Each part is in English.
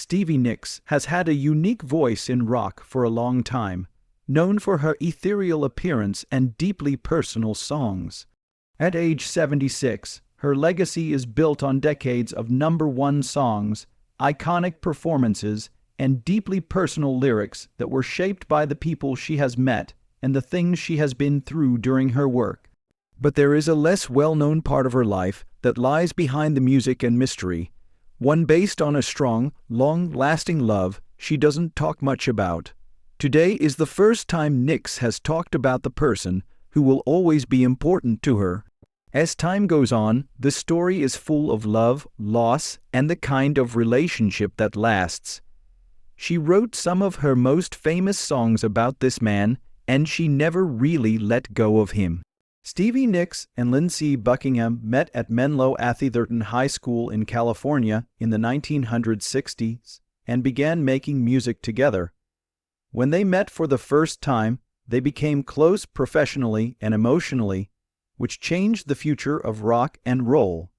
Stevie Nicks has had a unique voice in rock for a long time, known for her ethereal appearance and deeply personal songs. At age 76, her legacy is built on decades of #1 songs, iconic performances, and deeply personal lyrics that were shaped by the people she has met and the things she has been through during her work. But there is a less well-known part of her life that lies behind the music and mystery, one based on a strong, long-lasting love she doesn't talk much about. Today is the first time Nicks has talked about the person who will always be important to her. As time goes on, the story is full of love, loss, and the kind of relationship that lasts. She wrote some of her most famous songs about this man, and she never really let go of him. Stevie Nicks and Lindsey Buckingham met at Menlo Atherton High School in California in the 1960s and began making music together. When they met for the first time, they became close professionally and emotionally, which changed the future of rock and roll.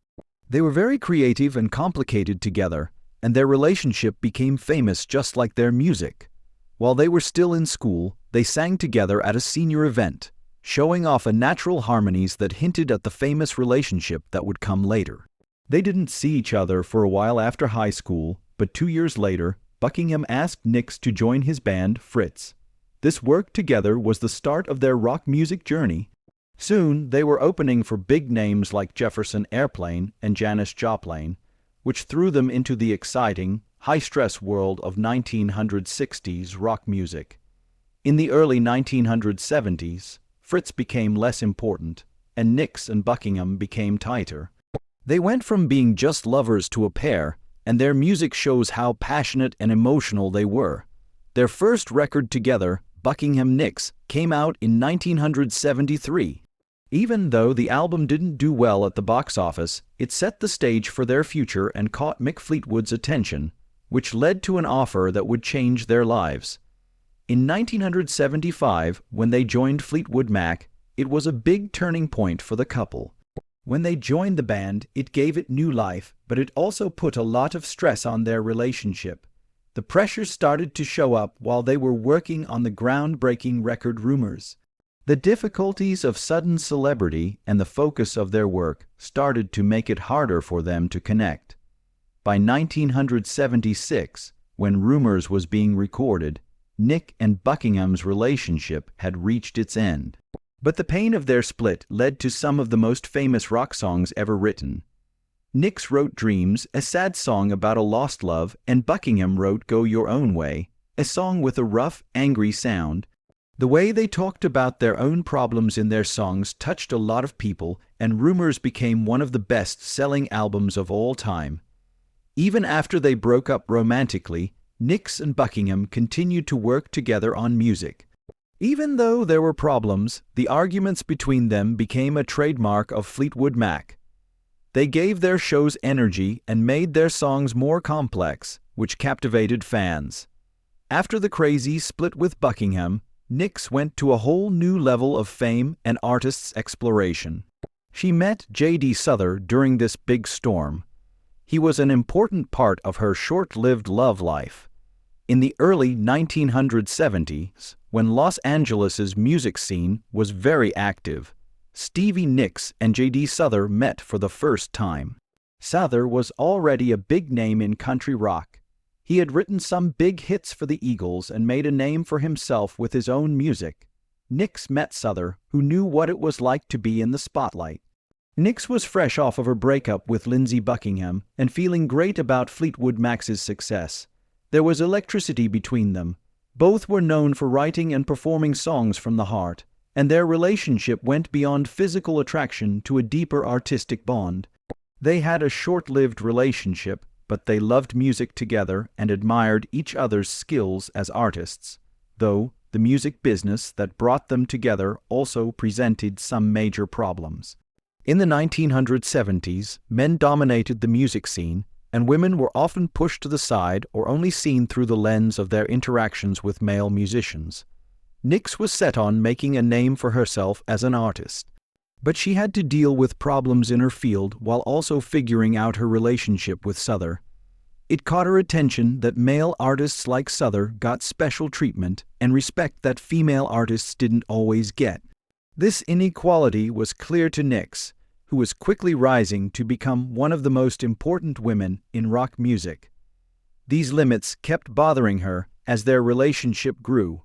They were very creative and complicated together, and their relationship became famous just like their music. While they were still in school, they sang together at a senior event, showing off a natural harmonies that hinted at the famous relationship that would come later. They didn't see each other for a while after high school, but 2 years later, Buckingham asked Nicks to join his band, Fritz. This work together was the start of their rock music journey. Soon, they were opening for big names like Jefferson Airplane and Janis Joplin, which threw them into the exciting, high-stress world of 1960s rock music. In the early 1970s, Fritz became less important, and Nicks and Buckingham became tighter. They went from being just lovers to a pair, and their music shows how passionate and emotional they were. Their first record together, Buckingham Nicks, came out in 1973. Even though the album didn't do well at the box office, it set the stage for their future and caught Mick Fleetwood's attention, which led to an offer that would change their lives. In 1975, when they joined Fleetwood Mac, it was a big turning point for the couple. When they joined the band, it gave it new life, but it also put a lot of stress on their relationship. The pressure started to show up while they were working on the groundbreaking record Rumors. The difficulties of sudden celebrity and the focus of their work started to make it harder for them to connect. By 1976, when Rumors was being recorded, Nick and Buckingham's relationship had reached its end. But the pain of their split led to some of the most famous rock songs ever written. Nicks wrote Dreams, a sad song about a lost love, and Buckingham wrote Go Your Own Way, a song with a rough, angry sound. The way they talked about their own problems in their songs touched a lot of people, and Rumors became one of the best-selling albums of all time. Even after they broke up romantically, Nicks and Buckingham continued to work together on music. Even though there were problems, the arguments between them became a trademark of Fleetwood Mac. They gave their shows energy and made their songs more complex, which captivated fans. After the Crazy split with Buckingham, Nicks went to a whole new level of fame and artist's exploration. She met J.D. Souther during this big storm. He was an important part of her short-lived love life. In the early 1970s, when Los Angeles's music scene was very active, Stevie Nicks and J.D. Souther met for the first time. Souther was already a big name in country rock. He had written some big hits for the Eagles and made a name for himself with his own music. Nicks met Souther, who knew what it was like to be in the spotlight. Nicks was fresh off of her breakup with Lindsey Buckingham and feeling great about Fleetwood Mac's success. There was electricity between them. Both were known for writing and performing songs from the heart, and their relationship went beyond physical attraction to a deeper artistic bond. They had a short-lived relationship, but they loved music together and admired each other's skills as artists, though the music business that brought them together also presented some major problems. In the 1970s, men dominated the music scene, and women were often pushed to the side or only seen through the lens of their interactions with male musicians. Nicks was set on making a name for herself as an artist, but she had to deal with problems in her field while also figuring out her relationship with Souther. It caught her attention that male artists like Souther got special treatment and respect that female artists didn't always get. This inequality was clear to Nix, who was quickly rising to become one of the most important women in rock music. These limits kept bothering her as their relationship grew,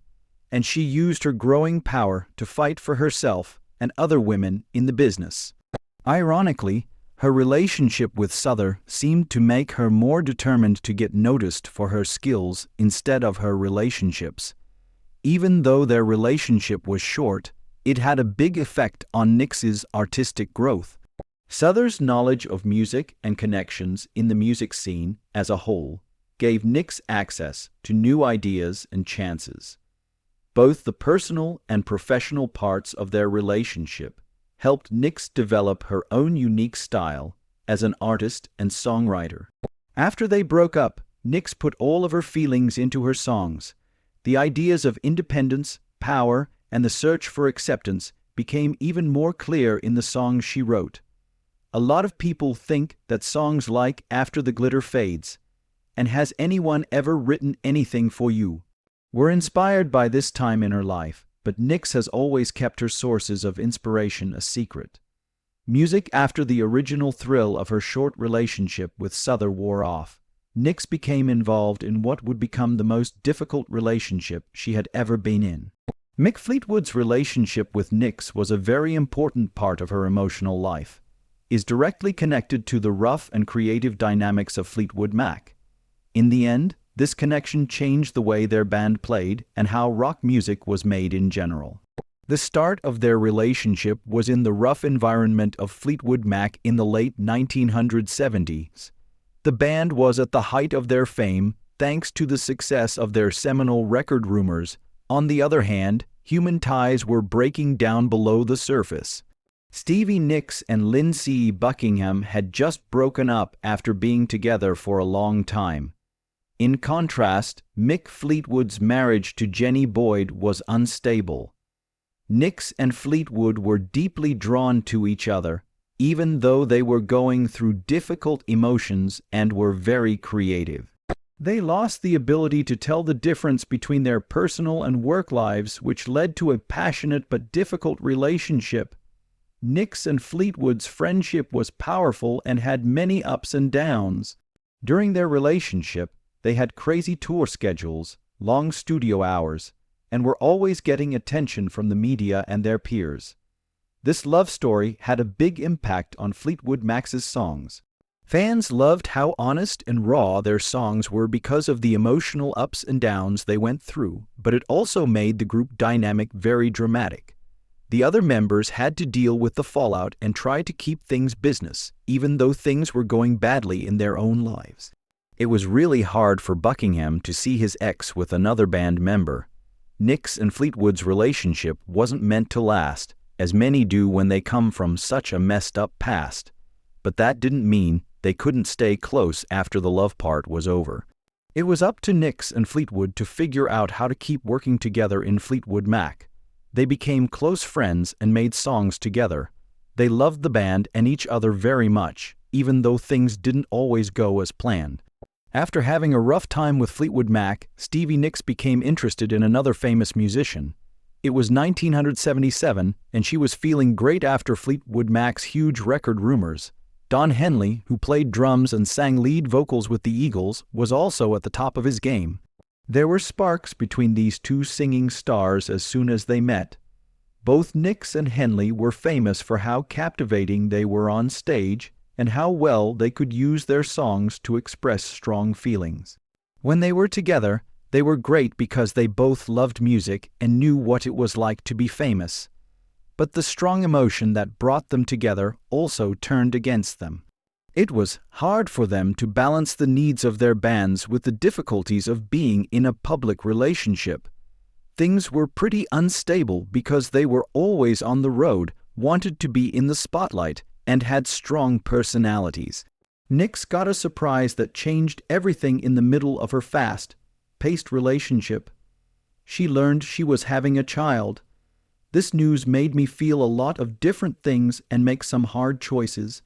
and she used her growing power to fight for herself and other women in the business. Ironically, her relationship with Souther seemed to make her more determined to get noticed for her skills instead of her relationships. Even though their relationship was short, it had a big effect on Nix's artistic growth. Souther's knowledge of music and connections in the music scene as a whole gave Nix access to new ideas and chances. Both the personal and professional parts of their relationship helped Nix develop her own unique style as an artist and songwriter. After they broke up, Nix put all of her feelings into her songs. The ideas of independence, power, and the search for acceptance became even more clear in the songs she wrote. A lot of people think that songs like After the Glitter Fades and Has Anyone Ever Written Anything for You were inspired by this time in her life, but Nix has always kept her sources of inspiration a secret. Music after the original thrill of her short relationship with Souther wore off, Nix became involved in what would become the most difficult relationship she had ever been in. Mick Fleetwood's relationship with Nix was a very important part of her emotional life, is directly connected to the rough and creative dynamics of Fleetwood Mac. In the end, this connection changed the way their band played and how rock music was made in general. The start of their relationship was in the rough environment of Fleetwood Mac in the late 1970s. The band was at the height of their fame thanks to the success of their seminal record Rumors. On the other hand, human ties were breaking down below the surface. Stevie Nicks and Lindsey Buckingham had just broken up after being together for a long time. In contrast, Mick Fleetwood's marriage to Jenny Boyd was unstable. Nicks and Fleetwood were deeply drawn to each other, even though they were going through difficult emotions and were very creative. They lost the ability to tell the difference between their personal and work lives, which led to a passionate but difficult relationship. Nicks and Fleetwood's friendship was powerful and had many ups and downs. During their relationship, they had crazy tour schedules, long studio hours, and were always getting attention from the media and their peers. This love story had a big impact on Fleetwood Mac's songs. Fans loved how honest and raw their songs were because of the emotional ups and downs they went through, but it also made the group dynamic very dramatic. The other members had to deal with the fallout and try to keep things business, even though things were going badly in their own lives. It was really hard for Buckingham to see his ex with another band member. Nicks and Fleetwood's relationship wasn't meant to last, as many do when they come from such a messed-up past. But that didn't mean they couldn't stay close after the love part was over. It was up to Nicks and Fleetwood to figure out how to keep working together in Fleetwood Mac. They became close friends and made songs together. They loved the band and each other very much, even though things didn't always go as planned. After having a rough time with Fleetwood Mac, Stevie Nicks became interested in another famous musician. It was 1977, and she was feeling great after Fleetwood Mac's huge record Rumors. Don Henley, who played drums and sang lead vocals with the Eagles, was also at the top of his game. There were sparks between these two singing stars as soon as they met. Both Nicks and Henley were famous for how captivating they were on stage and how well they could use their songs to express strong feelings. When they were together, they were great because they both loved music and knew what it was like to be famous. But the strong emotion that brought them together also turned against them. It was hard for them to balance the needs of their bands with the difficulties of being in a public relationship. Things were pretty unstable because they were always on the road, wanted to be in the spotlight, and had strong personalities. Nicks got a surprise that changed everything in the middle of her fast-paced relationship. She learned she was having a child. This news made me feel a lot of different things and make some hard choices.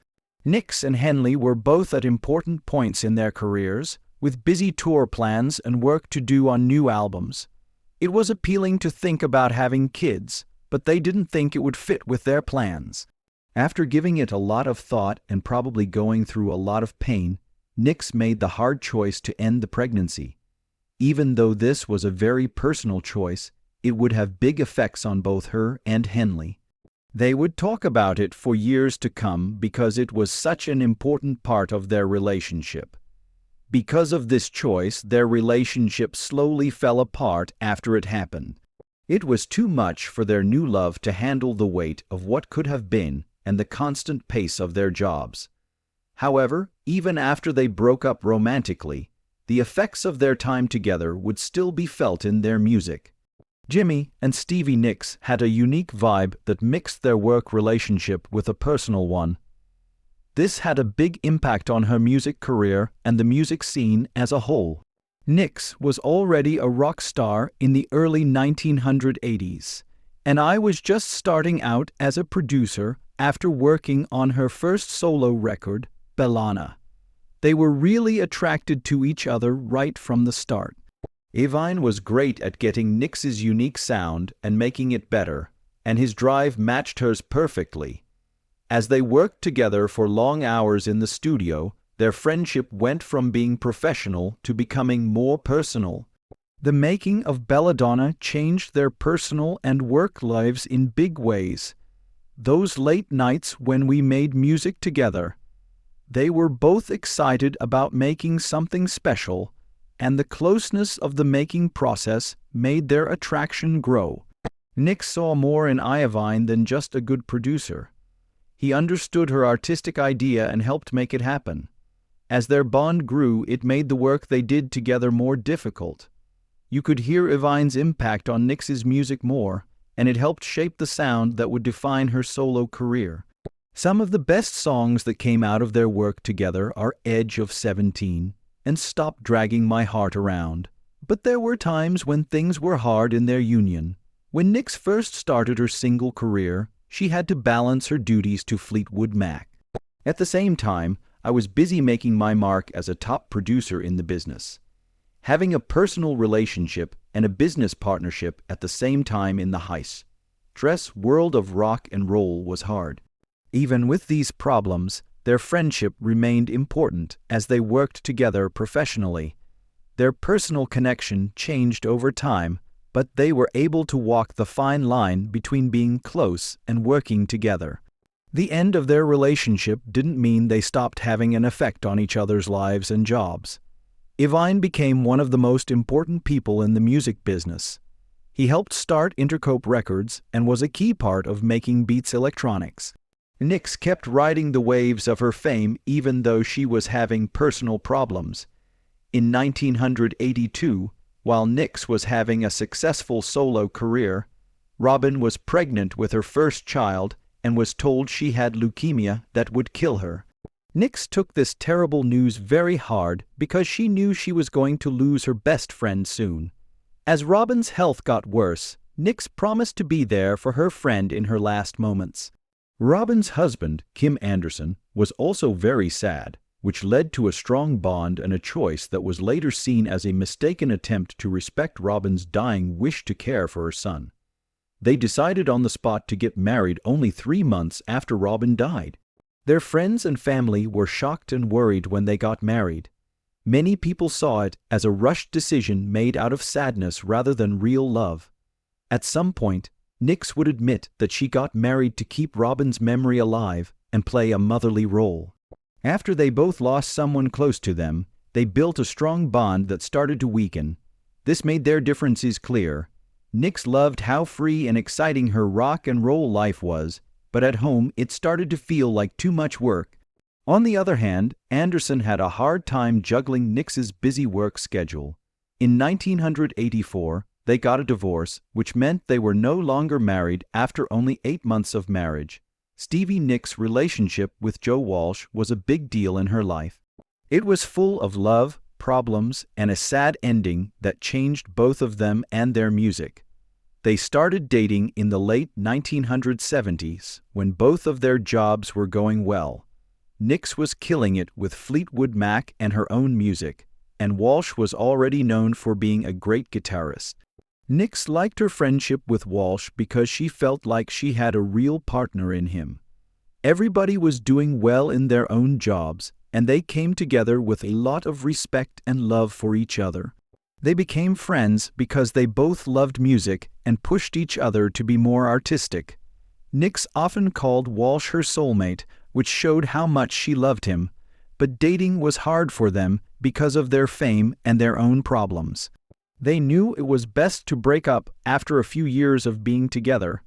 Nicks and Henley were both at important points in their careers, with busy tour plans and work to do on new albums. It was appealing to think about having kids, but they didn't think it would fit with their plans. After giving it a lot of thought and probably going through a lot of pain, Nix made the hard choice to end the pregnancy. Even though this was a very personal choice, it would have big effects on both her and Henley. They would talk about it for years to come because it was such an important part of their relationship. Because of this choice, their relationship slowly fell apart after it happened. It was too much for their new love to handle the weight of what could have been and the constant pace of their jobs. However, even after they broke up romantically, the effects of their time together would still be felt in their music. Jimmy and Stevie Nicks had a unique vibe that mixed their work relationship with a personal one. This had a big impact on her music career and the music scene as a whole. Nicks was already a rock star in the early 1980s, and I was just starting out as a producer after working on her first solo record, Bellana. They were really attracted to each other right from the start. Evine was great at getting Nix's unique sound and making it better, and his drive matched hers perfectly. As they worked together for long hours in the studio, their friendship went from being professional to becoming more personal. The making of Belladonna changed their personal and work lives in big ways. Those late nights when we made music together, they were both excited about making something special, and the closeness of the making process made their attraction grow. Nick saw more in Iovine than just a good producer. He understood her artistic idea and helped make it happen. As their bond grew, it made the work they did together more difficult. You could hear Evine's impact on Nix's music more, and it helped shape the sound that would define her solo career. Some of the best songs that came out of their work together are Edge of 17 and Stop Dragging My Heart Around. But there were times when things were hard in their union. When Nix first started her single career, she had to balance her duties to Fleetwood Mac. At the same time, I was busy making my mark as a top producer in the business. Having a personal relationship and a business partnership at the same time in the high-stress world of rock and roll was hard. Even with these problems, their friendship remained important as they worked together professionally. Their personal connection changed over time, but they were able to walk the fine line between being close and working together. The end of their relationship didn't mean they stopped having an effect on each other's lives and jobs. Evine became one of the most important people in the music business. He helped start Intercope Records and was a key part of making Beats Electronics. Nix kept riding the waves of her fame even though she was having personal problems. In 1982, while Nix was having a successful solo career, Robin was pregnant with her first child and was told she had leukemia that would kill her. Nix took this terrible news very hard because she knew she was going to lose her best friend soon. As Robin's health got worse, Nix promised to be there for her friend in her last moments. Robin's husband, Kim Anderson, was also very sad, which led to a strong bond and a choice that was later seen as a mistaken attempt to respect Robin's dying wish to care for her son. They decided on the spot to get married only 3 months after Robin died. Their friends and family were shocked and worried when they got married. Many people saw it as a rushed decision made out of sadness rather than real love. At some point, Nix would admit that she got married to keep Robin's memory alive and play a motherly role. After they both lost someone close to them, they built a strong bond that started to weaken. This made their differences clear. Nix loved how free and exciting her rock and roll life was, but at home it started to feel like too much work. On the other hand, Anderson had a hard time juggling Nix's busy work schedule. In 1984, they got a divorce, which meant they were no longer married after only 8 months of marriage. Stevie Nicks' relationship with Joe Walsh was a big deal in her life. It was full of love, problems, and a sad ending that changed both of them and their music. They started dating in the late 1970s when both of their jobs were going well. Nix was killing it with Fleetwood Mac and her own music, and Walsh was already known for being a great guitarist. Nix liked her friendship with Walsh because she felt like she had a real partner in him. Everybody was doing well in their own jobs, and they came together with a lot of respect and love for each other. They became friends because they both loved music and pushed each other to be more artistic. Nix often called Walsh her soulmate, which showed how much she loved him, but dating was hard for them because of their fame and their own problems. They knew it was best to break up after a few years of being together.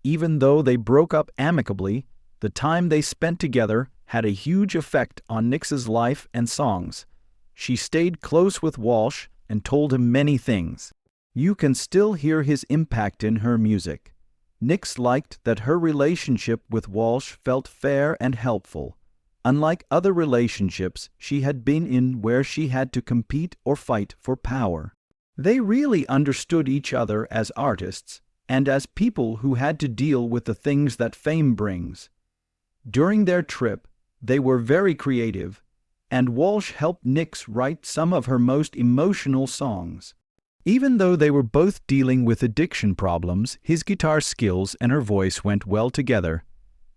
Even though they broke up amicably, the time they spent together had a huge effect on Nix's life and songs. She stayed close with Walsh and told him many things. You can still hear his impact in her music. Nix liked that her relationship with Walsh felt fair and helpful, unlike other relationships she had been in where she had to compete or fight for power. They really understood each other as artists and as people who had to deal with the things that fame brings. During their trip, they were very creative, and Walsh helped Nix write some of her most emotional songs. Even though they were both dealing with addiction problems, his guitar skills and her voice went well together.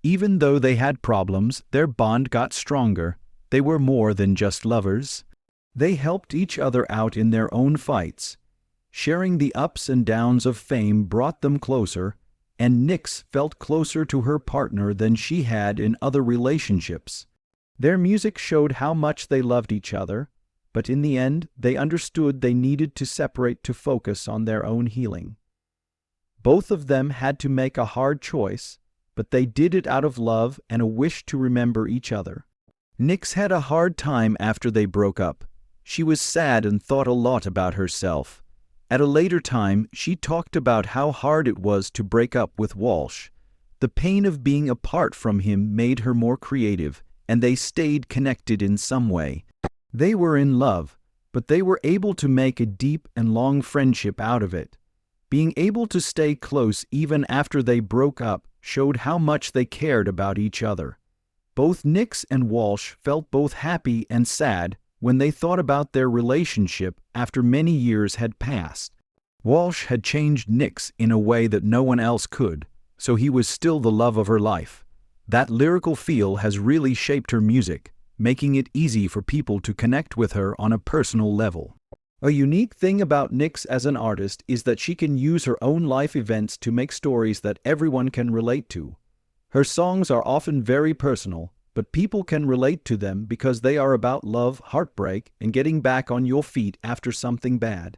Even though they had problems, their bond got stronger. They were more than just lovers. They helped each other out in their own fights. Sharing the ups and downs of fame brought them closer, and Nix felt closer to her partner than she had in other relationships. Their music showed how much they loved each other, but in the end they understood they needed to separate to focus on their own healing. Both of them had to make a hard choice, but they did it out of love and a wish to remember each other. Nix had a hard time after they broke up. She was sad and thought a lot about herself. At a later time, she talked about how hard it was to break up with Walsh. The pain of being apart from him made her more creative, and they stayed connected in some way. They were in love, but they were able to make a deep and long friendship out of it. Being able to stay close even after they broke up showed how much they cared about each other. Both Nix and Walsh felt both happy and sad when they thought about their relationship after many years had passed. Walsh had changed Nix in a way that no one else could, so he was still the love of her life. That lyrical feel has really shaped her music, making it easy for people to connect with her on a personal level. A unique thing about Nix as an artist is that she can use her own life events to make stories that everyone can relate to. Her songs are often very personal, but people can relate to them because they are about love, heartbreak, and getting back on your feet after something bad.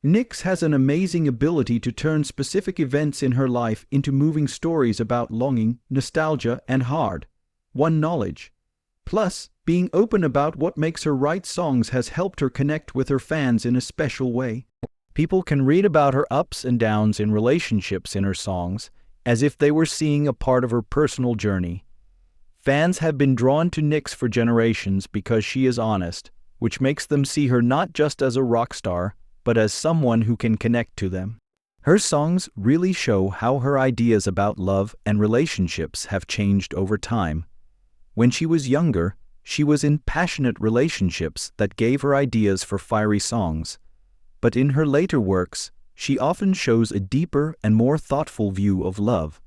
Nix has an amazing ability to turn specific events in her life into moving stories about longing, nostalgia, and hard-won knowledge. Plus, being open about what makes her write songs has helped her connect with her fans in a special way. People can read about her ups and downs in relationships in her songs, as if they were seeing a part of her personal journey. Fans have been drawn to Nix for generations because she is honest, which makes them see her not just as a rock star, but as someone who can connect to them. Her songs really show how her ideas about love and relationships have changed over time. When she was younger, she was in passionate relationships that gave her ideas for fiery songs. But in her later works, she often shows a deeper and more thoughtful view of love.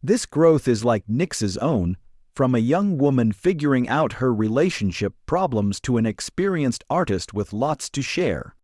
This growth is like Nix's own, from a young woman figuring out her relationship problems to an experienced artist with lots to share.